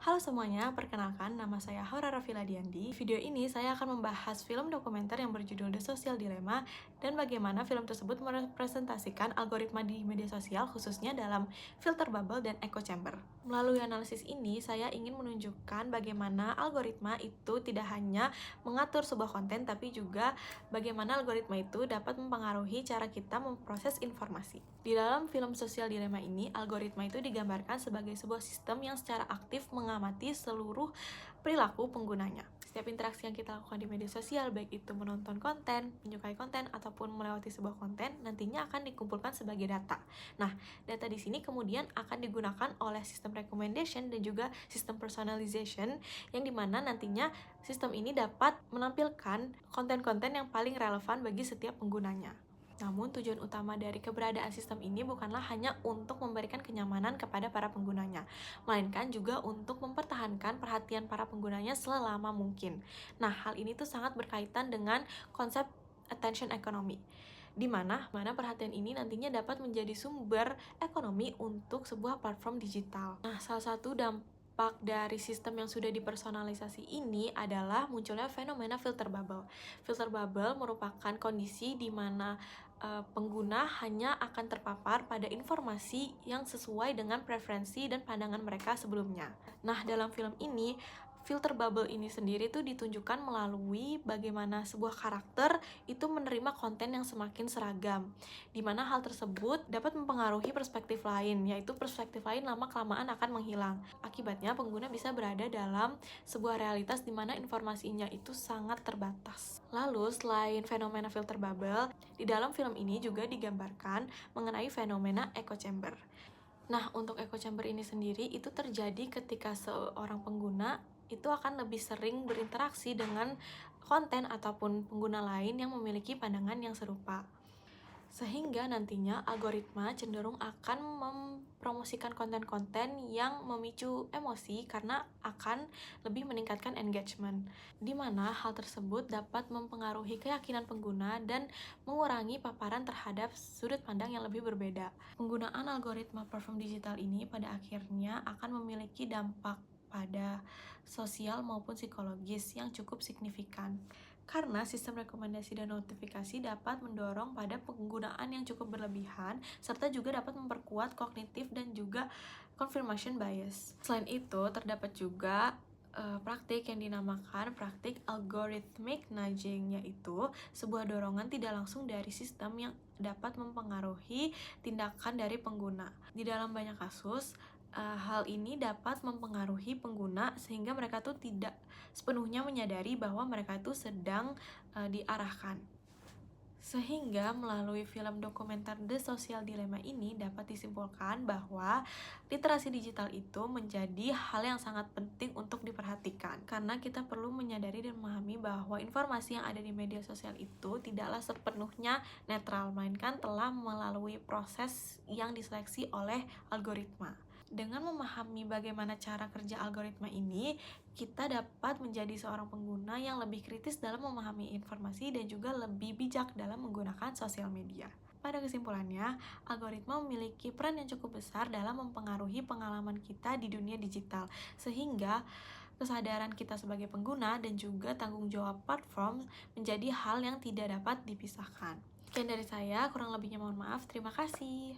Halo semuanya, perkenalkan nama saya Haura Rafila Diandi. Video ini saya akan membahas film dokumenter yang berjudul The Social Dilemma dan bagaimana film tersebut merepresentasikan algoritma di media sosial khususnya dalam filter bubble dan echo chamber. Melalui analisis ini, saya ingin menunjukkan bagaimana algoritma itu tidak hanya mengatur sebuah konten tapi juga bagaimana algoritma itu dapat mempengaruhi cara kita memproses informasi. Di dalam film Social Dilemma ini, algoritma itu digambarkan sebagai sebuah sistem yang secara aktif mengamati seluruh perilaku penggunanya. Setiap interaksi yang kita lakukan di media sosial, baik itu menonton konten, menyukai konten, ataupun melewati sebuah konten, nantinya akan dikumpulkan sebagai data. Nah, data di sini kemudian akan digunakan oleh sistem recommendation dan juga sistem personalization, yang dimana nantinya sistem ini dapat menampilkan konten-konten yang paling relevan bagi setiap penggunanya. Namun, tujuan utama dari keberadaan sistem ini bukanlah hanya untuk memberikan kenyamanan kepada para penggunanya, melainkan juga untuk mempertahankan perhatian para penggunanya selama mungkin. Nah, hal ini tuh sangat berkaitan dengan konsep attention economy, di mana perhatian ini nantinya dapat menjadi sumber ekonomi untuk sebuah platform digital. Nah, salah satu dampak dari sistem yang sudah dipersonalisasi ini adalah munculnya fenomena filter bubble. Filter bubble merupakan kondisi di mana pengguna hanya akan terpapar pada informasi yang sesuai dengan preferensi dan pandangan mereka sebelumnya. Nah, dalam film ini, filter bubble ini sendiri tuh ditunjukkan melalui bagaimana sebuah karakter itu menerima konten yang semakin seragam, di mana hal tersebut dapat mempengaruhi perspektif lain, yaitu perspektif lain lama-kelamaan akan menghilang. Akibatnya, pengguna bisa berada dalam sebuah realitas di mana informasinya itu sangat terbatas. Lalu, selain fenomena filter bubble, di dalam film ini juga digambarkan mengenai fenomena echo chamber. Nah, untuk echo chamber ini sendiri itu terjadi ketika seorang pengguna itu akan lebih sering berinteraksi dengan konten ataupun pengguna lain yang memiliki pandangan yang serupa. Sehingga nantinya algoritma cenderung akan mempromosikan konten-konten yang memicu emosi karena akan lebih meningkatkan engagement, di mana hal tersebut dapat mempengaruhi keyakinan pengguna dan mengurangi paparan terhadap sudut pandang yang lebih berbeda. Penggunaan algoritma platform digital ini pada akhirnya akan memiliki dampak pada sosial maupun psikologis yang cukup signifikan, karena sistem rekomendasi dan notifikasi dapat mendorong pada penggunaan yang cukup berlebihan, serta juga dapat memperkuat kognitif dan juga confirmation bias. Selain itu, terdapat juga praktik yang dinamakan praktik algorithmic nudging, yaitu sebuah dorongan tidak langsung dari sistem yang dapat mempengaruhi tindakan dari pengguna. Di dalam banyak kasus, hal ini dapat mempengaruhi pengguna sehingga mereka tuh tidak sepenuhnya menyadari bahwa mereka itu sedang diarahkan. Sehingga melalui film dokumenter The Social Dilemma ini dapat disimpulkan bahwa literasi digital itu menjadi hal yang sangat penting untuk diperhatikan, karena kita perlu menyadari dan memahami bahwa informasi yang ada di media sosial itu tidaklah sepenuhnya netral, melainkan telah melalui proses yang diseleksi oleh algoritma. Dengan memahami bagaimana cara kerja algoritma ini, kita dapat menjadi seorang pengguna yang lebih kritis dalam memahami informasi dan juga lebih bijak dalam menggunakan sosial media. Pada kesimpulannya, algoritma memiliki peran yang cukup besar dalam mempengaruhi pengalaman kita di dunia digital, sehingga kesadaran kita sebagai pengguna dan juga tanggung jawab platform menjadi hal yang tidak dapat dipisahkan. Sekian dari saya, kurang lebihnya mohon maaf. Terima kasih.